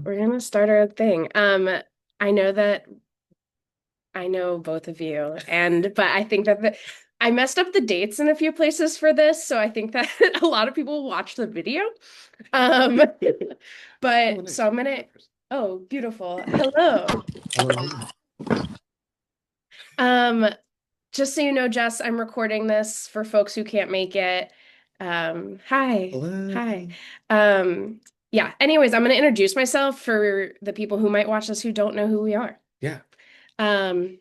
We're gonna start our thing. I know that I know both of you, but I think that I messed up the dates in a few places for this, so I think that a lot of people watch the video. Um, Oh, but nice. so I'm gonna. Oh, beautiful. Hello. Hello. Um, just so you know, Jess, I'm recording this for folks who can't make it. Hi. Hi. Hello. Um, yeah. Anyways, I'm gonna introduce myself for the people who might watch this who don't know who we are. Yeah. Um,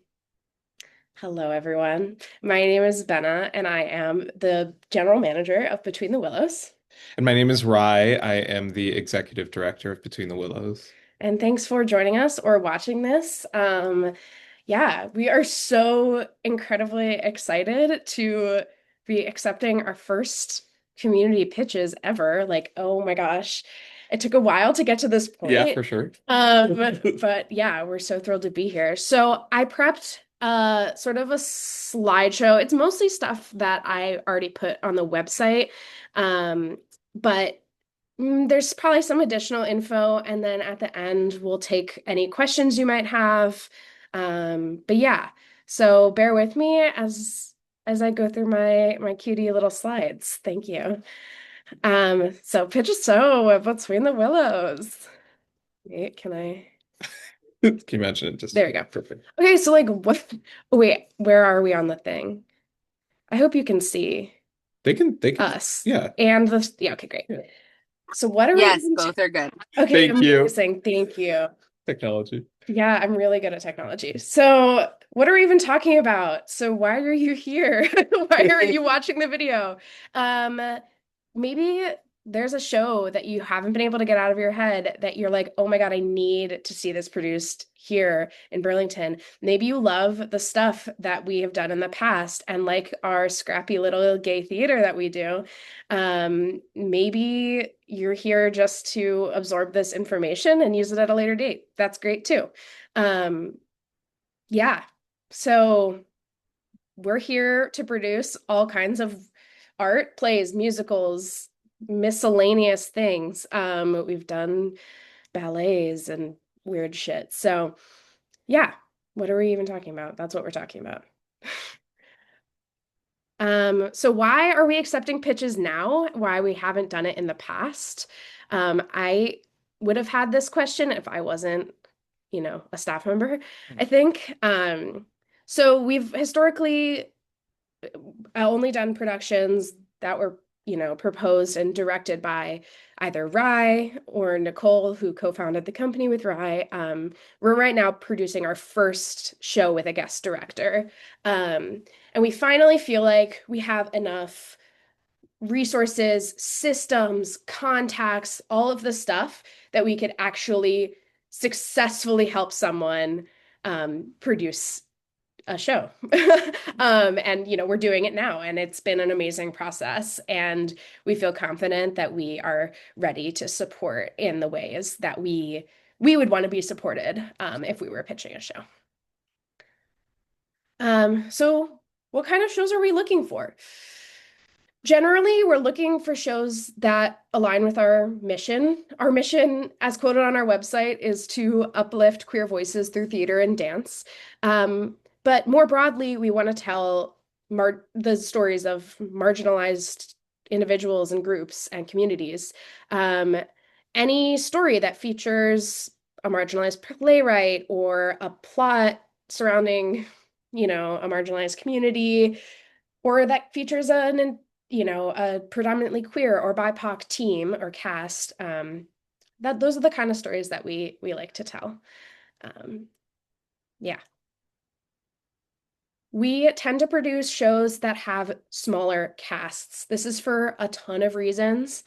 Hello, everyone. My name is Benna, and I am the general manager of Between the Willows. And my name is Rye. I am the executive director of Between the Willows. And thanks for joining us or watching this. Yeah, we are so incredibly excited to be accepting our first community pitches ever. Like, oh my gosh, it took a while to get to this Yeah, point. for sure. But yeah, we're so thrilled to be here. So I prepped sort of a slideshow. It's mostly stuff that I already put on the website. But there's probably some additional info, and then at the end, we'll take any questions you might have. But yeah, so bear with me as I go through my cutie little slides. Thank you. So pitch a show Between the Willows. Wait, can I? Can you imagine it just There we go. perfect? Okay, so like what? Wait, where are we on the thing? I hope you can see They can, us yeah. and the. Yeah, okay, great. Yeah. So what are we Yes, even? both are good. Okay, Thank you. amazing. Thank you. Technology. Yeah, I'm really good at technology. So, what are we even talking about? So, why are you here? Why are you watching the video? Um, Maybe there's a show that you haven't been able to get out of your head that you're like, oh my God, I need to see this produced here in Burlington. Maybe you love the stuff that we have done in the past and like our scrappy little gay theater that we do. Maybe you're here just to absorb this information and use it at a later date. That's great too. Um, yeah. So we're here to produce all kinds of art, plays, musicals, miscellaneous things. We've done ballets and weird shit. So yeah, what are we even talking about? That's what we're talking about. So why are we accepting pitches now? Why we haven't done it in the past? I would have had this question if I wasn't, a staff member, I think. So we've historically only done productions that were, proposed and directed by either Rye or Nicole, who co-founded the company with Rye. We're right now producing our first show with a guest director. And we finally feel like we have enough resources, systems, contacts, all of the stuff that we could actually successfully help someone produce a show. And we're doing it now, and it's been an amazing process, and we feel confident that we are ready to support in the ways that we would want to be supported if we were pitching a show. So what kind of shows are we looking for? Generally, we're looking for shows that align with our mission. Our mission, as quoted on our website, is to uplift queer voices through theater and dance. But more broadly, we want to tell the stories of marginalized individuals and groups and communities. Um, any story that features a marginalized playwright or a plot surrounding, a marginalized community, or that features a predominantly queer or BIPOC team or cast. That those are the kind of stories that we like to tell. Um, yeah. We tend to produce shows that have smaller casts. This is for a ton of reasons.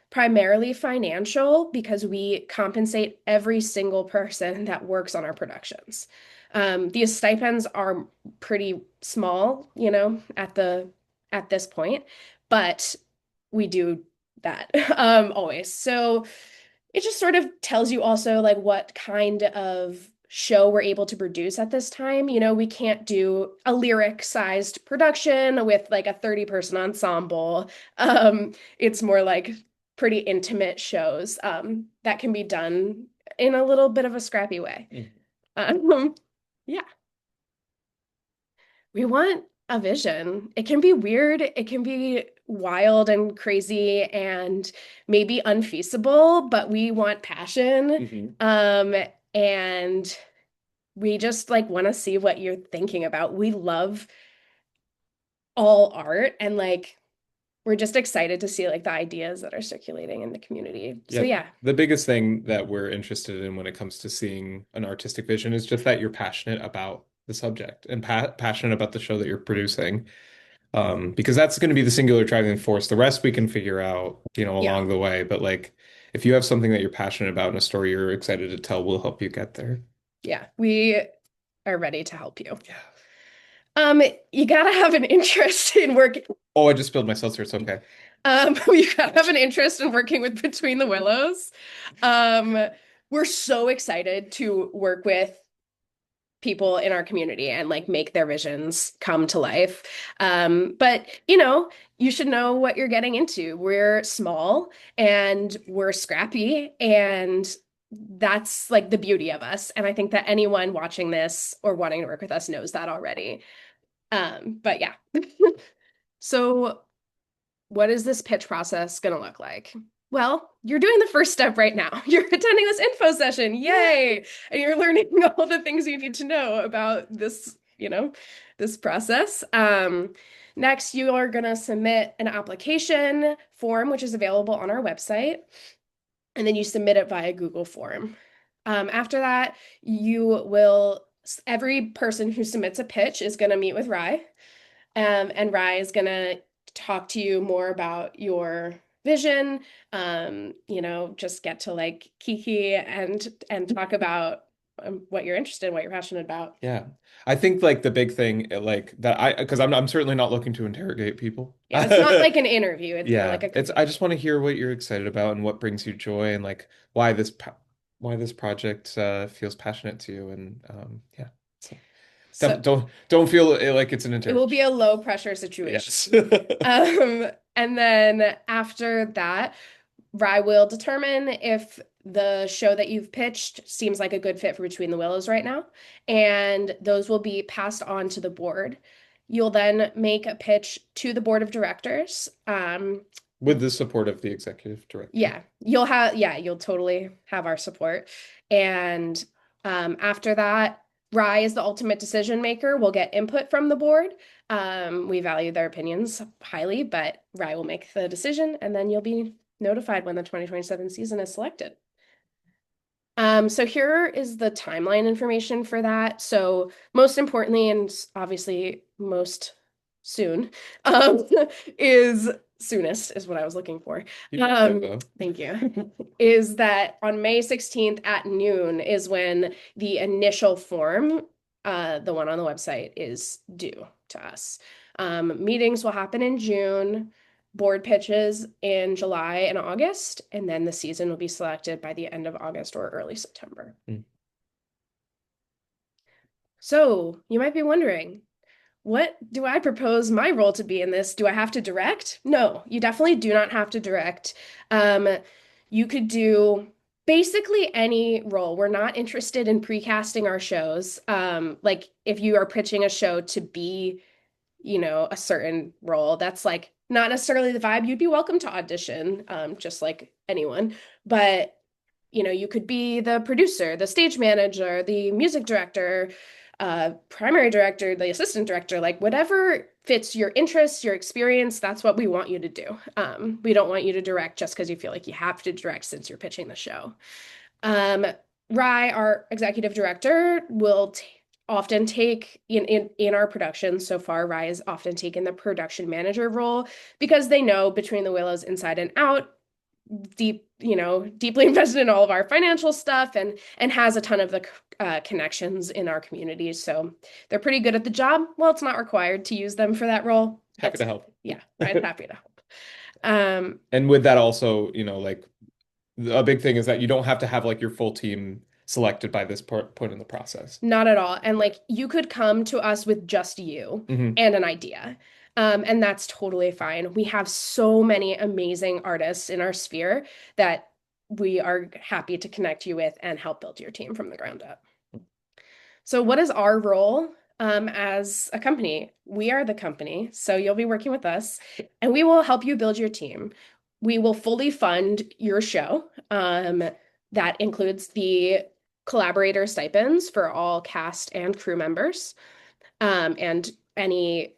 Primarily financial, because we compensate every single person that works on our productions. These stipends are pretty small, at this point, but we do that always. So it just sort of tells you also like what kind of show we're able to produce at this time. We can't do a lyric sized production with like a 30-person ensemble. It's more like pretty intimate shows that can be done in a little bit of a scrappy way. Um, yeah, we want a vision. It can be weird, it can be wild and crazy and maybe unfeasible, but we want passion. And we just like want to see what you're thinking about. We love all art and like we're just excited to see like the ideas that are circulating in the community. So Yeah, yeah. the biggest thing that we're interested in when it comes to seeing an artistic vision is just that you're passionate about the subject and passionate about the show that you're producing. Because that's going to be the singular driving force. The rest we can figure out, Yeah. along the way. But like, if you have something that you're passionate about and a story you're excited to tell, we'll help you get there. Yeah. We are ready to help you. Yeah. You gotta have an interest in working. Oh, I just spilled my seltzer. It's okay. You gotta have an interest in working with Between the Willows. Um, we're so excited to work with people in our community and like make their visions come to life. But you should know what you're getting into. We're small and we're scrappy, and that's like the beauty of us. And I think that anyone watching this or wanting to work with us knows that already. But yeah. So what is this pitch process going to look like? Well, you're doing the first step right now. You're attending this info session. Yay. And you're learning all the things you need to know about this, this process. Next, you are going to submit an application form, which is available on our website. And then you submit it via Google form. After that, every person who submits a pitch is going to meet with Rye. And Rye is going to talk to you more about your vision, just get to like kiki and talk about what you're interested in, what you're passionate about. Yeah. I think like the big thing like that because I'm certainly not looking to interrogate people. Yeah, it's not like an interview. It's more Yeah, like a it's I just want to hear what you're excited about and what brings you joy and like why this project feels passionate to you and yeah. So so don't feel like it's an it will be interrogation. a low pressure situation. Yes. And then after that, Rye will determine if the show that you've pitched seems like a good fit for Between the Willows right now, and those will be passed on to the board. You'll then make a pitch to the board of directors. With the support of the executive director. Yeah, you'll totally have our support. And after that, Rye is the ultimate decision maker. We'll get input from the board. We value their opinions highly, but Rye will make the decision, and then you'll be notified when the 2027 season is selected. So here is the timeline information for that. So most importantly, and obviously most soon, is soonest is what I was looking for. Thank you. Is that on May 16th at noon is when the initial form, the one on the website, is due to us. Meetings will happen in June, board pitches in July and August, and then the season will be selected by the end of August or early September. So you might be wondering, what do I propose my role to be in this? Do I have to direct? No, you definitely do not have to direct. You could do basically any role. We're not interested in precasting our shows. Like if you are pitching a show to be, a certain role, that's like not necessarily the vibe. You'd be welcome to audition, just like anyone. But, you could be the producer, the stage manager, the music director, primary director, the assistant director, like whatever fits your interests, your experience, that's what we want you to do. We don't want you to direct just because you feel like you have to direct since you're pitching the show. Rye, our executive director, will often take in our production so far. Rye has often taken the production manager role because they know Between the Willows inside and out, deeply invested in all of our financial stuff and has a ton of the connections in our community. So they're pretty good at the job. Well, it's not required to use them for that role. Happy to help. Yeah, I'm happy to help. And with that also, like a big thing is that you don't have to have like your full team selected by this point in the process. Not at all. And like you could come to us with just you and an idea. And that's totally fine. We have so many amazing artists in our sphere that we are happy to connect you with and help build your team from the ground up. So, what is our role as a company? We are the company, so you'll be working with us, and we will help you build your team. We will fully fund your show. That includes the collaborator stipends for all cast and crew members, and any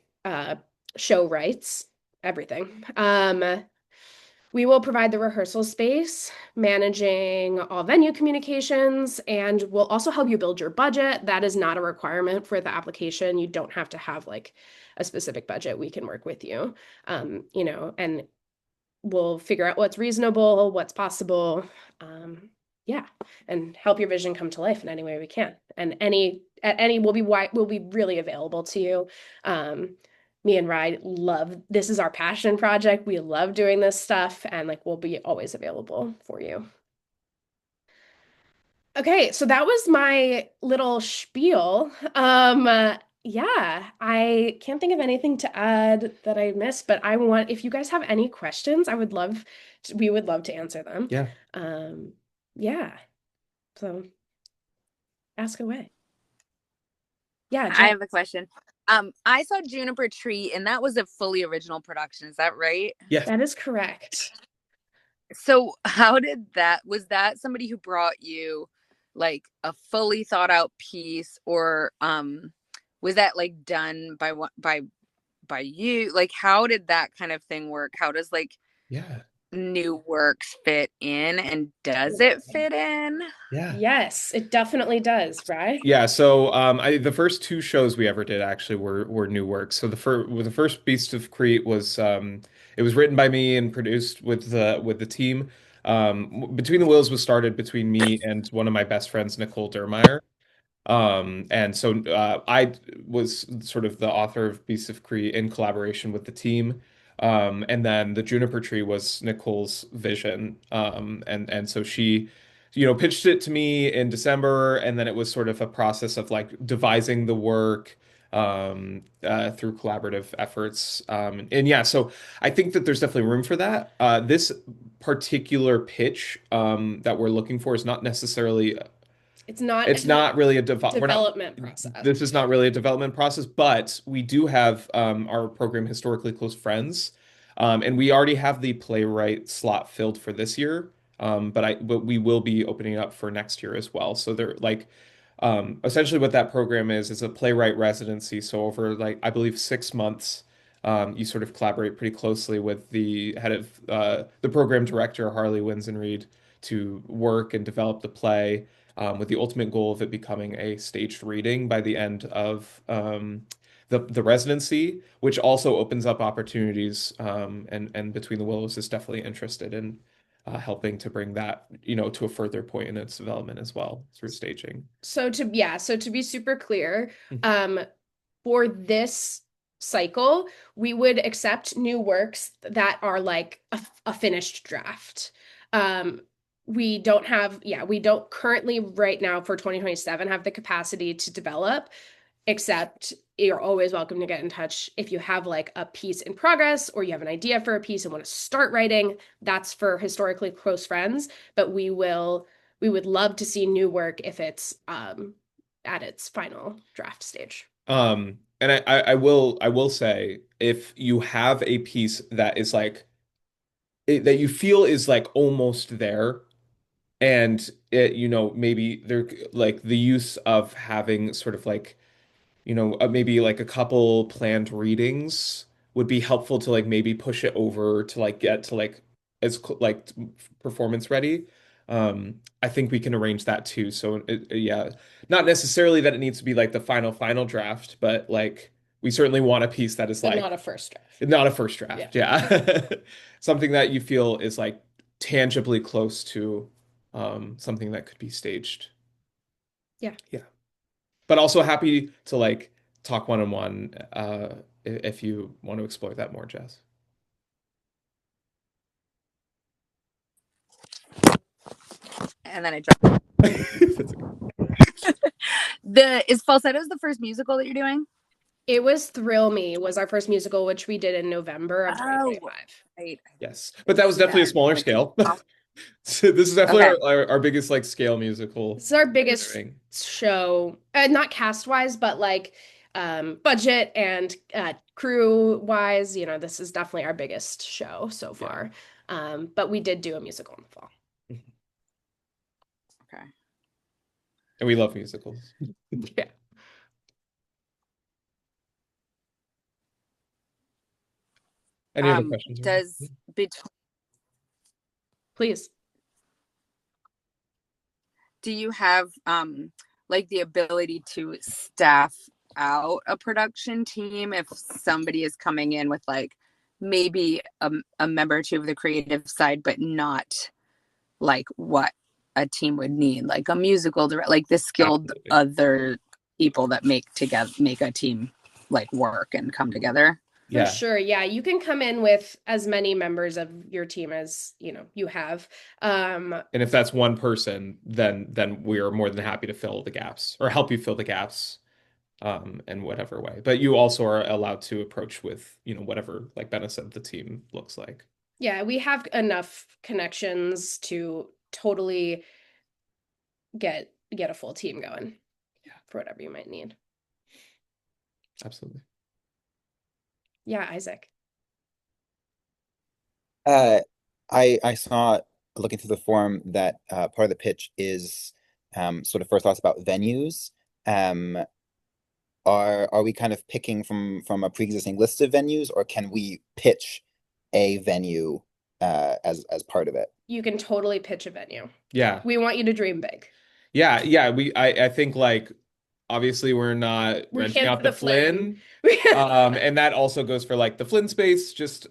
show rights, everything. We will provide the rehearsal space, managing all venue communications, and we'll also help you build your budget. That is not a requirement for the application. You don't have to have like a specific budget. We can work with you, and we'll figure out what's reasonable, what's possible. Yeah, and help your vision come to life in any way we can. And we'll be really available to you. Me and Rye love this is our passion project. We love doing this stuff, and like we'll be always available for you. Okay, so that was my little spiel. Yeah, I can't think of anything to add that I missed, but if you guys have any questions, we would love to answer them. Yeah. Yeah. So ask away. Yeah, I have a question. I saw Juniper Tree, and that was a fully original production. Is that right? Yeah. That is correct. So was that somebody who brought you like a fully thought out piece, or was that like done by you? Like, how did that kind of thing work? How does new works fit in, and does it fit in? Yeah. Yes, it definitely does, right? Yeah, so the first two shows we ever did actually were new works. So the first Beast of Crete was it was written by me and produced with the team. Between the Wheels was started between me and one of my best friends, Nicole Dermeyer. And so I was sort of the author of Beasts of Crete in collaboration with the team. And then the Juniper Tree was Nicole's vision. And so she, pitched it to me in December, and then it was sort of a process of like devising the work through collaborative efforts. And yeah, so I think that there's definitely room for that. This particular pitch that we're looking for is not necessarily it's not really a development process. This is not really a development process, but we do have our program Historically Close Friends, and we already have the playwright slot filled for this year. But we will be opening up for next year as well. So they're like essentially what that program is a playwright residency. So over like I believe 6 months, you sort of collaborate pretty closely with the head of the program director, Harley Winzenreed, to work and develop the play with the ultimate goal of it becoming a staged reading by the end of the residency, which also opens up opportunities. And Between the Willows is definitely interested in helping to bring that, to a further point in its development as well through staging. So to be super clear, for this cycle, we would accept new works that are like a finished draft. We don't currently right now for 2027 have the capacity to develop, except you're always welcome to get in touch if you have like a piece in progress or you have an idea for a piece and want to start writing. That's for Historically Close Friends, but we would love to see new work if it's at its final draft stage. And I will say, if you have a piece that is like that you feel is like almost there, and maybe they're like the use of having sort of like maybe like a couple planned readings would be helpful to like maybe push it over to like get to like like performance ready. I think we can arrange that too. So yeah, not necessarily that it needs to be like the final draft, but like we certainly want a piece that is But like not a first draft. Not a first draft. Yeah. Something that you feel is like tangibly close to something that could be staged. Yeah. Yeah. But also happy to like talk one-on-one if you want to explore that more, Jess. And then I dropped. Is Falsettos the first musical that you're doing? It was Thrill Me was our first musical, which we did in November of Oh, 2025. right. Yes, but that was definitely a That smaller with scale. So this is definitely okay. our biggest like scale musical This is our that we're biggest doing. show, not cast wise, but like budget and crew wise. You know, this is definitely our biggest show so Yeah. far. But we did do a musical in the fall. Okay. And we love musicals. Yeah, Any other questions? Does between please. do you have like the ability to staff out a production team if somebody is coming in with like maybe a member or two of the creative side, but not like what a team would need, like a musical director, like the skilled Absolutely. other people that make a team like work and come together? For Yeah. sure. Yeah, you can come in with as many members of your team as, you know, you have. And if that's one person, then we're more than happy to fill the gaps or help you fill the gaps in whatever way. But you also are allowed to approach with, you know, whatever, like Benna said, the team looks like. Yeah, we have enough connections to totally get a full team going. Yeah. For whatever you might need. Absolutely. Yeah, Isaac. Uh, I saw looking through the forum that part of the pitch is sort of first thoughts about venues. Um, are we kind of picking from a pre-existing list of venues, or can we pitch a venue as part of it? You can totally pitch a venue. Yeah. We want you to dream big. Yeah, I think like obviously we're not We renting can't out do the the Flynn. Flynn. And that also goes for like the Flynn space. Just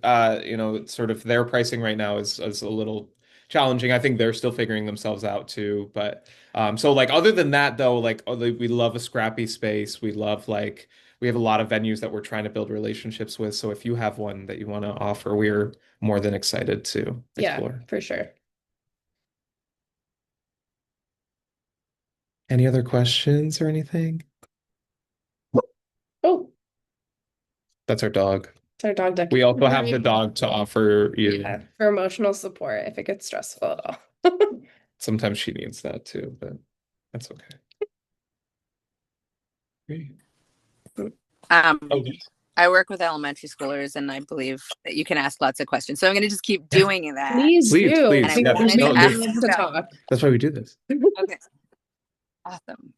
you know, it's sort of their pricing right now is a little challenging. I think they're still figuring themselves out too. But so like other than that though, like we love a scrappy space. We love like we have a lot of venues that we're trying to build relationships with. So if you have one that you want to offer, we're more than excited to Yeah, explore. for sure. Any other questions or anything? Oh, That's our dog. it's our dog duck. We also have the dog to offer you. Yeah, for emotional support if it gets stressful at all. Sometimes she needs that too, but that's okay. Great. Um, Oh, I work with elementary schoolers, and I believe that you can ask lots of questions. So I'm going to just keep doing that. Please Please, do. please. And I Yeah, wanted no, to ask to talk. that's why we do this. Okay. Awesome.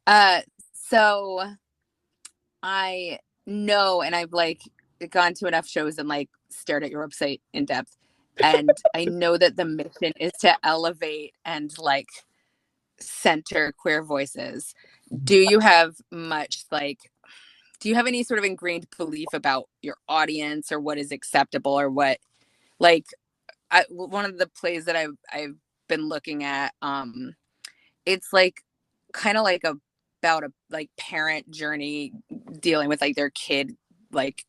So I know, and I've like gone to enough shows and like stared at your website in depth, and I know that the mission is to elevate and like center queer voices. Do you have much like, do you have any sort of ingrained belief about your audience or what is acceptable or what, like, one of the plays that I've been looking at, it's like kind of like about a like parent journey dealing with like their kid like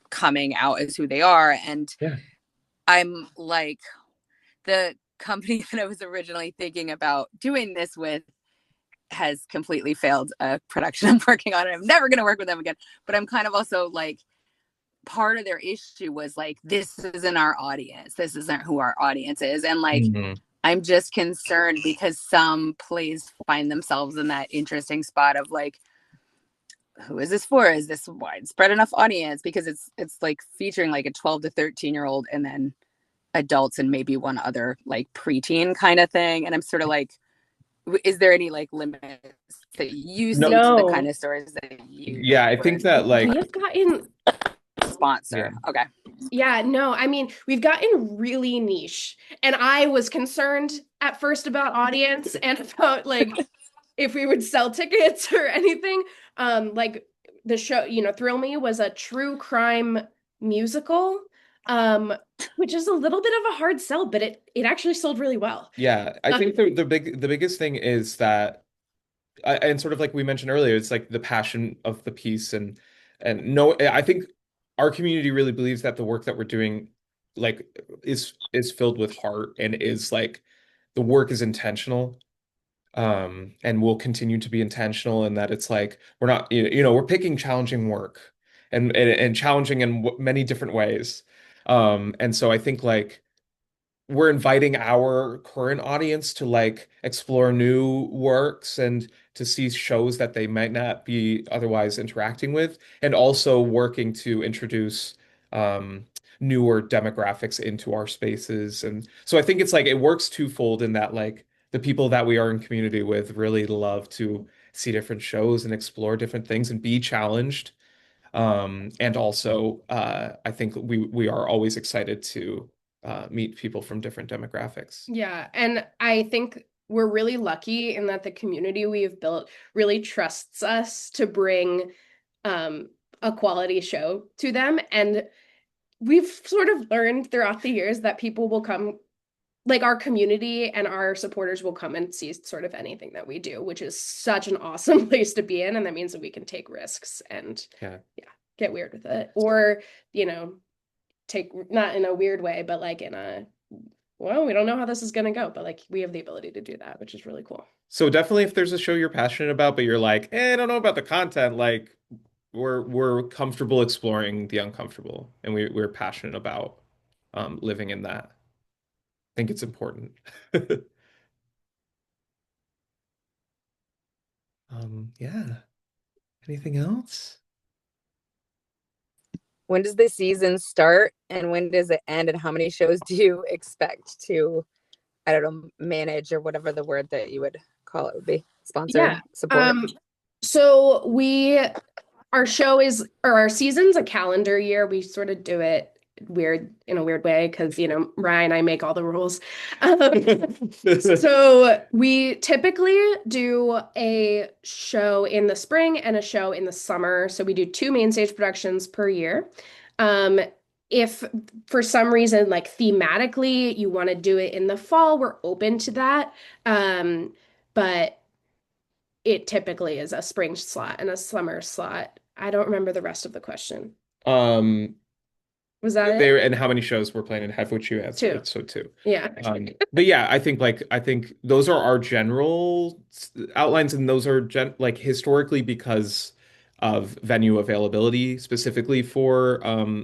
coming out as who they are, and Yeah. I'm like, the company that I was originally thinking about doing this with has completely failed a production I'm working on, and I'm never going to work with them again. But I'm kind of also like, part of their issue was like, this isn't our audience, this isn't who our audience is, and like I'm just concerned because some plays find themselves in that interesting spot of like, who is this for? Is this widespread enough audience? Because it's like featuring like a 12 to 13-year-old and then adults and maybe one other like preteen kind of thing. And I'm sort of like, is there any like limits that you see to the kind of stories that you Yeah, I think that like We have gotten sponsor? Yeah. Okay. Yeah, no, I mean, we've gotten really niche. And I was concerned at first about audience and about like if we would sell tickets or anything. Like the show, you know, Thrill Me was a true crime musical, which is a little bit of a hard sell, but it actually sold really well. yeah, I think the biggest thing is that and sort of like we mentioned earlier, it's like the passion of the piece and no, I think our community really believes that the work that we're doing like is filled with heart and is like the work is intentional and will continue to be intentional and that it's like we're not you know we're picking challenging work and challenging in many different ways. And so I think like we're inviting our current audience to like explore new works and to see shows that they might not be otherwise interacting with, and also working to introduce um, newer demographics into our spaces. And so I think it's like it works twofold in that like the people that we are in community with really love to see different shows and explore different things and be challenged. And also, I think we are always excited to meet people from different demographics. Yeah, and I think we're really lucky in that the community we've built really trusts us to bring um, a quality show to them. And we've sort of learned throughout the years that people will come, like our community and our supporters will come and see sort of anything that we do, which is such an awesome place to be in. And that means that we can take risks and Yeah. get weird with it. Or, you know, take not in a weird way, but like in a, well, we don't know how this is going to go, but like we have the ability to do that, which is really cool. So definitely if there's a show you're passionate about, but you're like, I don't know about the content, like we're comfortable exploring the uncomfortable and we're passionate about living in that. I think it's important. Yeah. Anything else? When does the season start and when does it end? And how many shows do you expect to, I don't know, manage or whatever the word that you would call it would be? Sponsor, Yeah. support. So our show is, or our season's a calendar year. We sort of do it weird in a weird way because, you know, Ryan and I make all the rules. So we typically do a show in the spring and a show in the summer. So we do two main stage productions per year. If for some reason, like thematically, you want to do it in the fall, we're open to that. But it typically is a spring slot and a summer slot. I don't remember the rest of the question. Um, Was that there it? and how many shows we're playing and have what you answered. Two. So two. Yeah. But yeah, I think those are our general outlines, and those are like historically because of venue availability, specifically for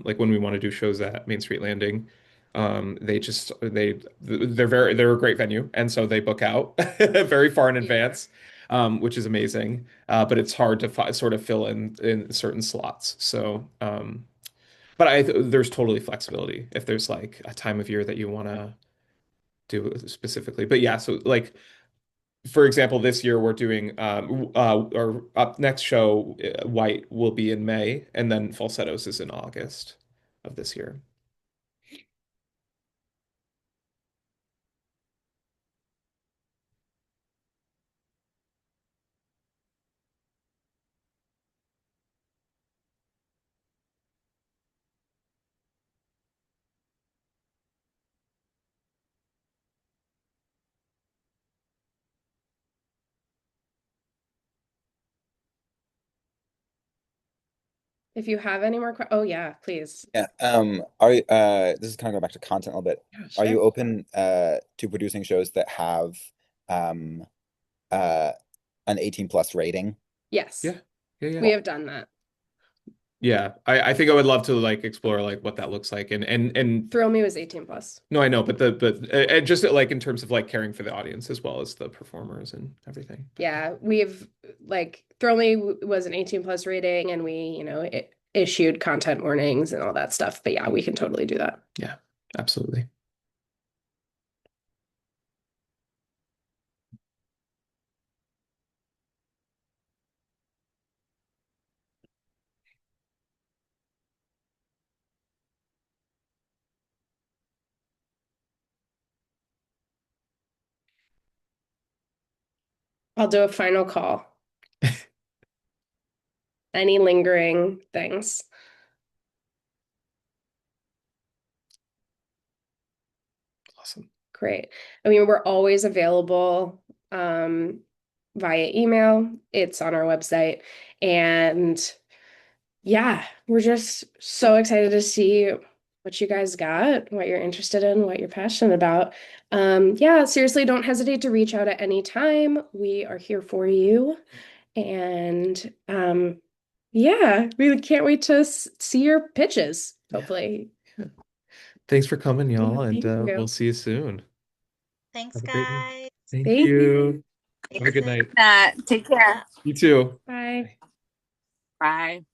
like when we want to do shows at Main Street Landing. They're a great venue, and so they book out very far in advance, which is amazing. But it's hard to sort of fill in certain slots. So but there's totally flexibility if there's like a time of year that you want to do it specifically. But yeah, so like for example, this year we're doing our up next show, White will be in May, and then Falsettos is in August of this year. If you have any more oh yeah, please. Yeah. This is kind of go back to content a little bit. Yeah, Are sure. you open to producing shows that have um uh an 18 plus rating? Yes. Yeah. Yeah, We yeah. have done that. Yeah. I think I would love to like explore like what that looks like and Thrill Me was 18 plus. no, I know, but just like in terms of like caring for the audience as well as the performers and everything. Yeah, we've like Thrill Me was an 18 plus rating and we, you know, it issued content warnings and all that stuff. But yeah, we can totally do that. Yeah, absolutely. I'll do a final call. Any lingering things? Awesome. Great. I mean, we're always available via email. It's on our website. And yeah, we're just so excited to see what you guys got, what you're interested in, what you're passionate about. Yeah, seriously, don't hesitate to reach out at any time. We are here for you. And Yeah, we can't wait to see your pitches, hopefully. Thanks for coming, Yeah, y'all, and thank we'll you. see you soon. Thanks, Have a great night. guys. Thank Thank you. you. Have a good night. That take care. You too. Bye. Bye.